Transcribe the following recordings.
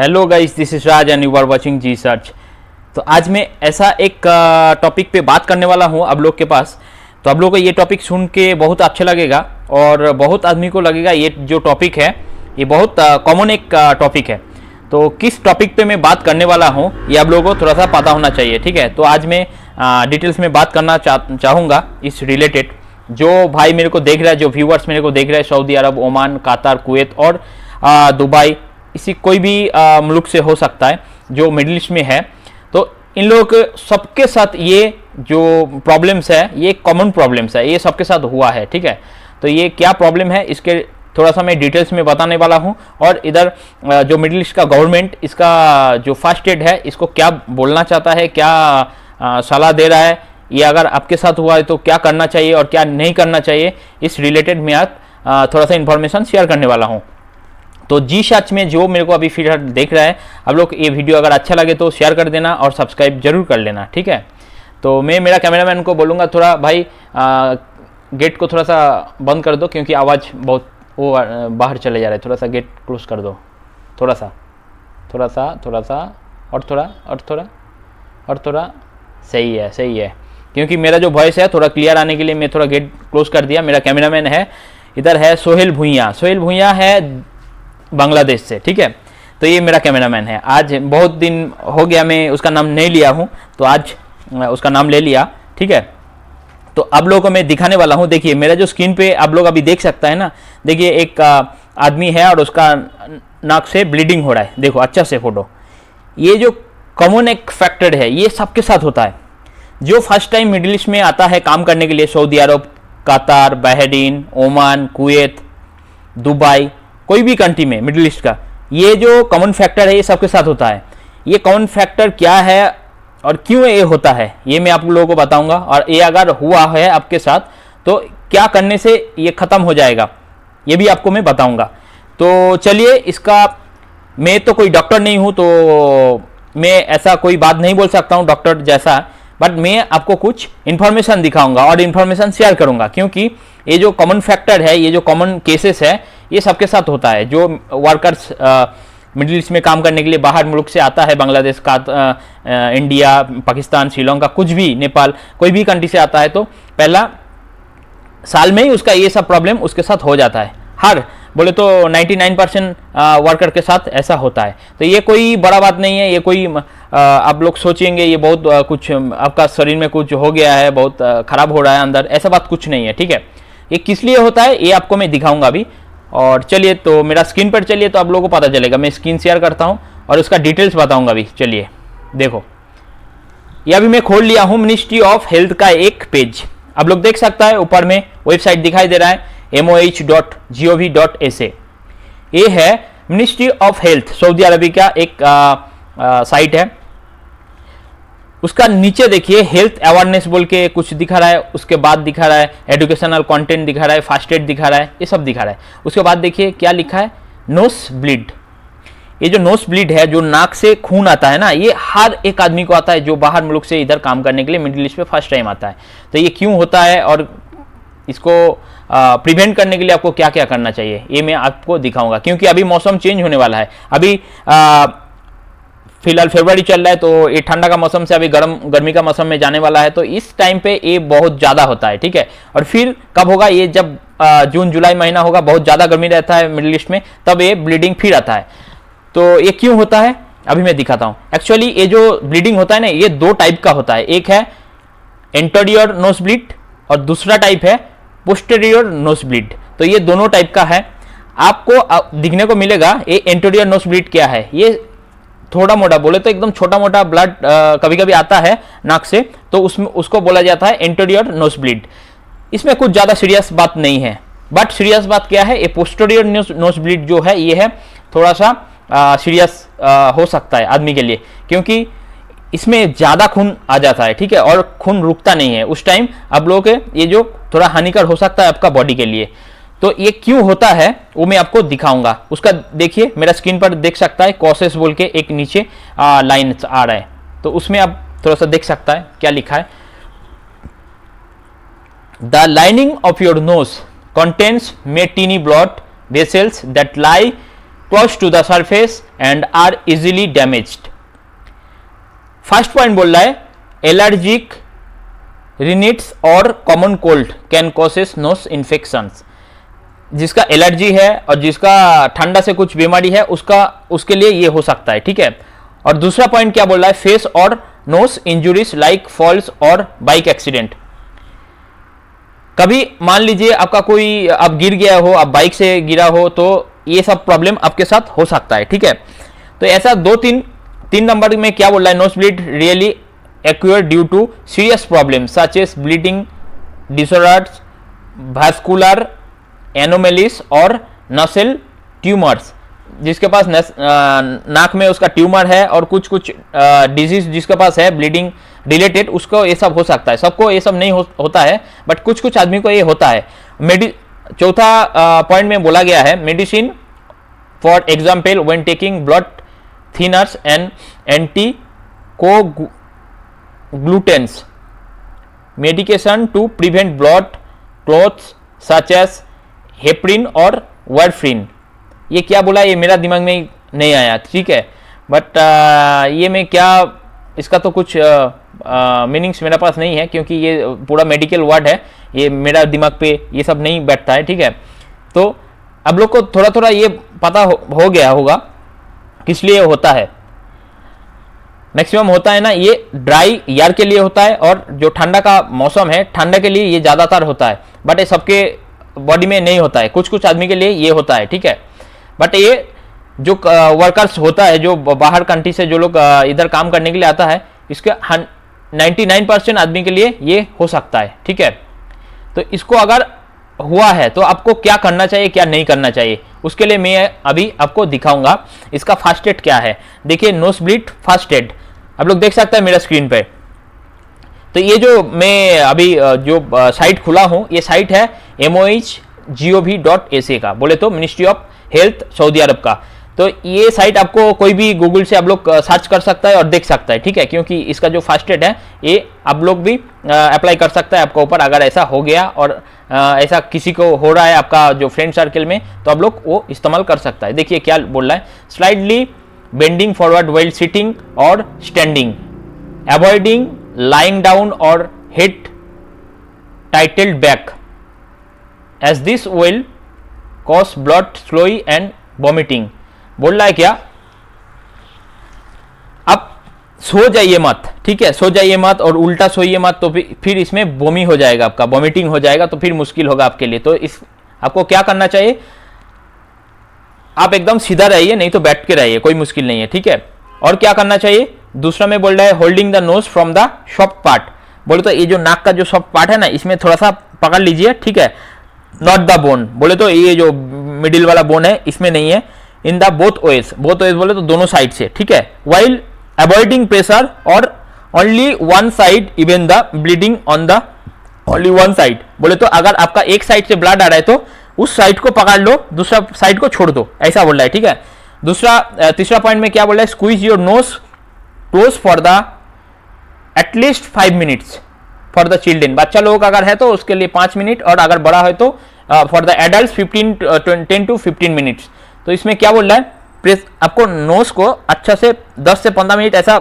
Hello guys, this is Raj and you are watching G Search. तो आज मैं ऐसा एक टॉपिक पे बात करने वाला हूँ आप लोग के पास। तो आप लोग को ये टॉपिक सुन के बहुत अच्छा लगेगा और बहुत आदमी को लगेगा ये जो टॉपिक है ये बहुत कॉमन एक टॉपिक है। तो किस टॉपिक पे मैं बात करने वाला हूँ ये आप लोगों को थोड़ा सा पता होना चाहिए, ठीक है। तो आज मैं डिटेल्स में बात करना चाहूँगा इस रिलेटेड। जो भाई मेरे को देख रहा है, जो व्यूअर्स मेरे को देख रहे हैं सऊदी अरब, ओमान, कतार, कुवैत और दुबई, इसी कोई भी मुल्क से हो सकता है जो मिडिल ईस्ट में है, तो इन लोगों के सबके साथ ये जो प्रॉब्लम्स है ये कॉमन प्रॉब्लम्स है, ये सबके साथ हुआ है, ठीक है। तो ये क्या प्रॉब्लम है इसके थोड़ा सा मैं डिटेल्स में बताने वाला हूँ। और इधर जो मिडिल ईस्ट का गवर्नमेंट इसका जो फर्स्ट एड है इसको क्या बोलना चाहता है, क्या सलाह दे रहा है, ये अगर आपके साथ हुआ है तो क्या करना चाहिए और क्या नहीं करना चाहिए, इस रिलेटेड मैं आज थोड़ा सा इन्फॉर्मेशन शेयर करने वाला हूँ। तो जी सर्च में जो मेरे को अभी फिर देख रहा है, आप लोग ये वीडियो अगर अच्छा लगे तो शेयर कर देना और सब्सक्राइब जरूर कर लेना, ठीक है। तो मैं मेरा कैमरामैन को बोलूँगा थोड़ा भाई गेट को थोड़ा सा बंद कर दो क्योंकि आवाज़ बहुत वो बाहर चले जा रहा है, थोड़ा सा गेट क्लोज कर दो, थोड़ा सा और थोड़ा सही है क्योंकि मेरा जो वॉइस है थोड़ा क्लियर आने के लिए मैं थोड़ा गेट क्लोज कर दिया। मेरा कैमरामैन है इधर है सोहेल भुइयां है बांग्लादेश से, ठीक है। तो ये मेरा कैमरामैन है। आज बहुत दिन हो गया मैं उसका नाम नहीं लिया हूँ, तो आज उसका नाम ले लिया, ठीक है। तो आप लोगों को मैं दिखाने वाला हूँ। देखिए मेरा जो स्क्रीन पे आप लोग अभी देख सकता है ना, देखिए एक आदमी है और उसका नाक से ब्लीडिंग हो रहा है, देखो अच्छा से फोटो। ये जो कॉमन एक फैक्टर है ये सबके साथ होता है। जो फर्स्ट टाइम मिडिल ईस्ट में आता है काम करने के लिए, सऊदी अरब, कतार, बहरीन, ओमान, कुवैत, दुबई, कोई भी कंट्री में मिडिल ईस्ट का, ये जो कॉमन फैक्टर है ये सबके साथ होता है। ये कॉमन फैक्टर क्या है और क्यों ये होता है ये मैं आप लोगों को बताऊंगा। और ये अगर हुआ है आपके साथ तो क्या करने से ये ख़त्म हो जाएगा ये भी आपको मैं बताऊंगा। तो चलिए, इसका मैं तो कोई डॉक्टर नहीं हूँ तो मैं ऐसा कोई बात नहीं बोल सकता हूँ डॉक्टर जैसा, बट मैं आपको कुछ इन्फॉर्मेशन दिखाऊंगा और इन्फॉर्मेशन शेयर करूंगा क्योंकि ये जो कॉमन फैक्टर है, ये जो कॉमन केसेस है ये सबके साथ होता है। जो वर्कर्स मिडिल ईस्ट में काम करने के लिए बाहर मुल्क से आता है, बांग्लादेश का, इंडिया, पाकिस्तान, श्रीलंका, कुछ भी, नेपाल, कोई भी कंट्री से आता है, तो पहला साल में ही उसका ये सब प्रॉब्लम उसके साथ हो जाता है। हर बोले तो 99% वर्कर के साथ ऐसा होता है। तो ये कोई बड़ा बात नहीं है, ये कोई आप लोग सोचेंगे ये बहुत कुछ आपका शरीर में कुछ हो गया है, बहुत खराब हो रहा है अंदर, ऐसा बात कुछ नहीं है, ठीक है। ये किस लिए होता है ये आपको मैं दिखाऊंगा अभी। और चलिए, तो मेरा स्क्रीन पर चलिए तो आप लोगों को पता चलेगा। मैं स्क्रीन शेयर करता हूं और उसका डिटेल्स बताऊंगा अभी। चलिए देखो, ये अभी मैं खोल लिया हूं मिनिस्ट्री ऑफ हेल्थ का एक पेज, आप लोग देख सकता है ऊपर में वेबसाइट दिखाई दे रहा है moh.gov.sa। ये है मिनिस्ट्री ऑफ हेल्थ सऊदी अरब का एक साइट है। उसका नीचे देखिए हेल्थ अवेयरनेस बोल के कुछ दिखा रहा है, उसके बाद दिखा रहा है एजुकेशनल कंटेंट दिखा रहा है, फर्स्ट एड दिखा रहा है, ये सब दिखा रहा है। उसके बाद देखिए क्या लिखा है, नोस ब्लीड। ये जो नोस ब्लीड है, जो नाक से खून आता है ना, ये हर एक आदमी को आता है जो बाहर मुल्क से इधर काम करने के लिए मिडिल ईस्ट में फर्स्ट टाइम आता है। तो ये क्यों होता है और इसको प्रिवेंट करने के लिए आपको क्या क्या करना चाहिए ये मैं आपको दिखाऊंगा क्योंकि अभी मौसम चेंज होने वाला है। अभी फिलहाल फरवरी चल रहा है तो ये ठंडा का मौसम से अभी गर्मी का मौसम में जाने वाला है, तो इस टाइम पे ये बहुत ज़्यादा होता है, ठीक है। और फिर कब होगा ये, जब जून जुलाई महीना होगा, बहुत ज़्यादा गर्मी रहता है मिडिल ईस्ट में, तब ये ब्लीडिंग फिर आता है। तो ये क्यों होता है अभी मैं दिखाता हूँ। एक्चुअली ये जो ब्लीडिंग होता है ना, ये दो टाइप का होता है। एक है एंटीरियर नोज ब्लीड और दूसरा टाइप है पोस्टेरियर नोज ब्लीड। तो ये दोनों टाइप का है, आपको दिखने को मिलेगा। ये एंटीरियर नोज ब्लीड क्या है, ये थोड़ा मोटा, बोले तो एकदम छोटा मोटा ब्लड कभी कभी आता है नाक से, तो उसमें उसको बोला जाता है एंटीरियर नोज ब्लीड। इसमें कुछ ज़्यादा सीरियस बात नहीं है, बट सीरियस बात क्या है, ये पोस्टेरियर नोज ब्लीड जो है ये है थोड़ा सा सीरियस हो सकता है आदमी के लिए क्योंकि इसमें ज़्यादा खून आ जाता है, ठीक है, और खून रुकता नहीं है उस टाइम। आप लोगों के ये जो थोड़ा हानिकर हो सकता है आपका बॉडी के लिए। तो ये क्यों होता है वो मैं आपको दिखाऊंगा। उसका देखिए मेरा स्क्रीन पर देख सकता है, कॉसेस बोल के एक नीचे लाइन आ रहा है, तो उसमें आप थोड़ा सा देख सकता है क्या लिखा है। The lining of your knows contains may tiny blood vessels that lie close to the surface and are easily damaged. First point बोल रहा है एलर्जिक रिनिट्स और common cold can causes nose infections. जिसका एलर्जी है और जिसका ठंडा से कुछ बीमारी है उसके लिए ये हो सकता है, ठीक है। और दूसरा पॉइंट क्या बोल रहा है, फेस और नोज इंजुरीज लाइक फॉल्स और बाइक एक्सीडेंट। कभी मान लीजिए आपका कोई आप गिर गया हो, आप बाइक से गिरा हो, तो ये सब प्रॉब्लम आपके साथ हो सकता है, ठीक है। तो ऐसा तीन नंबर में क्या बोल रहा है, nose bleed really occur due to serious problem such as bleeding disorders, vascular anomalies और नसल ट्यूमर्स। जिसके पास नाक में उसका ट्यूमर है और कुछ डिजीज जिसके पास है ब्लीडिंग रिलेटेड, उसको ये सब हो सकता है। सबको ये सब नहीं होता है, बट कुछ आदमी को ये होता है। चौथा पॉइंट में बोला गया है medicine for example when taking blood thinners and anti coagulants medication to prevent blood clots such as heparin और वारफरिन। ये क्या बोला, ये मेरा दिमाग में नहीं आया, ठीक है। बट ये मैं क्या, इसका तो कुछ मीनिंग्स मेरे पास नहीं है, क्योंकि ये पूरा मेडिकल वर्ड है, ये मेरा दिमाग पे ये सब नहीं बैठता है, ठीक है। तो अब लोग को थोड़ा ये पता हो गया होगा किस लिए होता है। मैक्सिमम होता है ना, ये ड्राई ईयर के लिए होता है, और जो ठंडा का मौसम है ठंडा के लिए ये ज़्यादातर होता है, बट ये सबके बॉडी में नहीं होता है, कुछ आदमी के लिए ये होता है, ठीक है। बट ये जो वर्कर्स होता है, जो बाहर कंट्री से जो लोग इधर काम करने के लिए आता है, इसके 99% आदमी के लिए ये हो सकता है, ठीक है। तो इसको अगर हुआ है तो आपको क्या करना चाहिए, क्या नहीं करना चाहिए, उसके लिए मैं अभी आपको दिखाऊंगा इसका फर्स्ट एड क्या है। देखिए नोज ब्लीड फर्स्ट एड आप लोग देख सकते हैं मेरा स्क्रीन पे। तो ये जो मैं अभी जो साइट खुला हूं, ये साइट है moh.gov.sa का, बोले तो मिनिस्ट्री ऑफ हेल्थ सऊदी अरब का। तो ये साइट आपको कोई भी गूगल से आप लोग सर्च कर सकता है और देख सकता है, ठीक है। क्योंकि इसका जो फर्स्ट एड है ये आप लोग भी अप्लाई कर सकता है आपका ऊपर, अगर ऐसा हो गया और ऐसा किसी को हो रहा है आपका जो फ्रेंड सर्कल में, तो आप लोग वो इस्तेमाल कर सकता है। देखिए क्या बोल रहा है, slightly bending forward while sitting और स्टैंडिंग, अवॉइडिंग लाइंग डाउन और हेड टाइटेड back as this will cause blood swallowing and vomiting. बोल रहा है क्या, अब सो जाइए मत, ठीक है, सो जाइए मत और उल्टा सोइए मत, तो फिर इसमें बोमी हो जाएगा, आपका वॉमिटिंग हो जाएगा, तो फिर मुश्किल होगा आपके लिए। तो इस आपको क्या करना चाहिए, आप एकदम सीधा रहिए, नहीं तो बैठ के रहिए, कोई मुश्किल नहीं है, ठीक है। और क्या करना चाहिए, दूसरा में बोल रहा है holding the nose from the soft part. बोले तो ये जो नाक का जो सॉफ्ट पार्ट है ना, इसमें थोड़ा सा पकड़ लीजिए, ठीक है, नॉट द बोन। बोले तो ये जो मिडिल वाला बोन है इसमें नहीं है, इन द बोथ वेज बोले तो दोनों साइड से, ठीक है। वाइल अवॉइडिंग प्रेशर और only one side even the bleeding on the only one side. बोले तो अगर आपका एक साइड से ब्लड आ रहा है तो उस साइड को पकड़ लो, दूसरा साइड को छोड़ दो, ऐसा बोल रहा है, ठीक है। तीसरा पॉइंट में क्या बोल रहा है, squeeze your nose close for the at least 5 minutes for the children. बच्चा लोग अगर है तो उसके लिए 5 मिनट, और अगर बड़ा है तो for the adult 10 to 15 minutes. तो इसमें क्या बोल रहा है, प्रेस आपको नोज को अच्छा से 10 से 15 मिनट ऐसा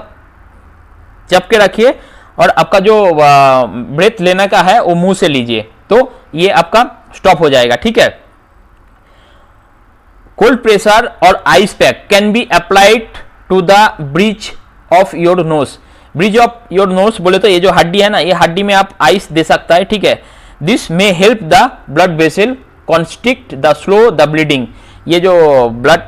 चपके रखिए, और आपका जो ब्रेथ लेने का है वो मुंह से लीजिए, तो ये आपका स्टॉप हो जाएगा, ठीक है। कोल्ड प्रेशर और ice pack can be applied to the bridge of your nose. Bridge of your nose बोले तो ये जो हड्डी है ना, ये हड्डी में आप आइस दे सकता है, ठीक है। This may help the blood vessel constrict the slow the bleeding. ये जो ब्लड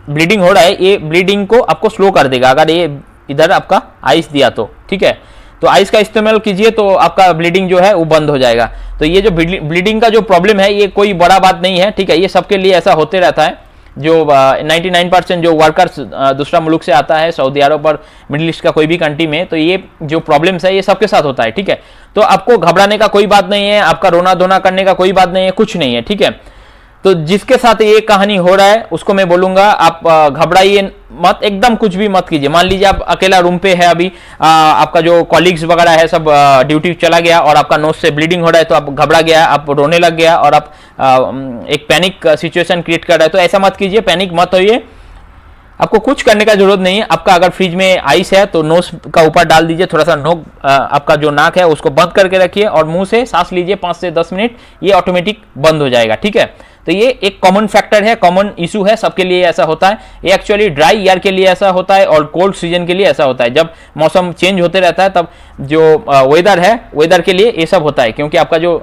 ब्लीडिंग हो रहा है, ये ब्लीडिंग को आपको स्लो कर देगा अगर ये इधर आपका आइस दिया तो, ठीक है। तो आइस का इस्तेमाल कीजिए तो आपका ब्लीडिंग जो है वो बंद हो जाएगा। तो ये जो ब्लीडिंग का जो प्रॉब्लम है ये कोई बड़ा बात नहीं है, ठीक है, ये सबके लिए ऐसा होते रहता है। जो 99% जो वर्कर्स दूसरा मुल्क से आता है सऊदी अरब और मिडिल ईस्ट का कोई भी कंट्री में, तो ये जो प्रॉब्लम्स है ये सबके साथ होता है, ठीक है। तो आपको घबराने का कोई बात नहीं है, आपका रोना धोना करने का कोई बात नहीं है, कुछ नहीं है, ठीक है। तो जिसके साथ ये कहानी हो रहा है उसको मैं बोलूंगा आप घबराइए मत, एकदम कुछ भी मत कीजिए। मान लीजिए आप अकेला रूम पे है अभी, आपका जो कॉलीग्स वगैरह है सब ड्यूटी चला गया और आपका नोज से ब्लीडिंग हो रहा है, तो आप घबरा गया, आप रोने लग गया और आप एक पैनिक सिचुएशन क्रिएट कर रहा है, तो ऐसा मत कीजिए, पैनिक मत होइए। आपको कुछ करने का जरूरत नहीं है। आपका अगर फ्रिज में आइस है तो नोज का ऊपर डाल दीजिए, थोड़ा सा नोक आपका जो नाक है उसको बंद करके रखिए और मुंह से सांस लीजिए 5 से 10 मिनट, ये ऑटोमेटिक बंद हो जाएगा, ठीक है। तो ये एक कॉमन फैक्टर है, कॉमन इशू है, सबके लिए ऐसा होता है। ये एक्चुअली ड्राई ईयर के लिए ऐसा होता है और कोल्ड सीजन के लिए ऐसा होता है। जब मौसम चेंज होते रहता है तब जो वेदर है, वेदर के लिए ये सब होता है, क्योंकि आपका जो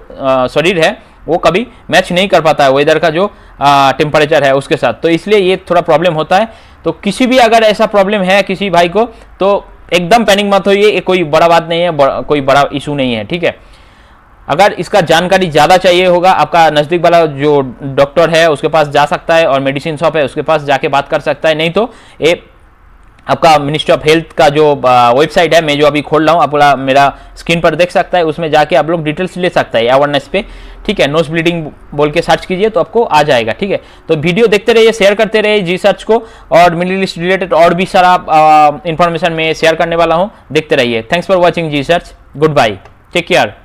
शरीर है वो कभी मैच नहीं कर पाता है वेदर का जो टेम्परेचर है उसके साथ, तो इसलिए ये थोड़ा प्रॉब्लम होता है। तो किसी भी अगर ऐसा प्रॉब्लम है किसी भाई को, तो एकदम पैनिक मत होइए, ये कोई बड़ा बात नहीं है, कोई बड़ा इशू नहीं है, ठीक है। अगर इसका जानकारी ज़्यादा चाहिए होगा, आपका नज़दीक वाला जो डॉक्टर है उसके पास जा सकता है और मेडिसिन शॉप है उसके पास जाके बात कर सकता है। नहीं तो ये आपका मिनिस्ट्री ऑफ हेल्थ का जो वेबसाइट है, मैं जो अभी खोल रहा हूँ, आप मेरा स्क्रीन पर देख सकता है, उसमें जाके आप लोग डिटेल्स ले सकता है अवेयरनेस पे, ठीक है। नोज ब्लीडिंग बोल के सर्च कीजिए तो आपको आ जाएगा, ठीक है। तो वीडियो देखते रहिए, शेयर करते रहिए जी सर्च को, और मिडिल ईस्ट रिलेटेड और भी सारा इंफॉर्मेशन मैं शेयर करने वाला हूँ, देखते रहिए। Thanks for watching G Search, goodbye, take care.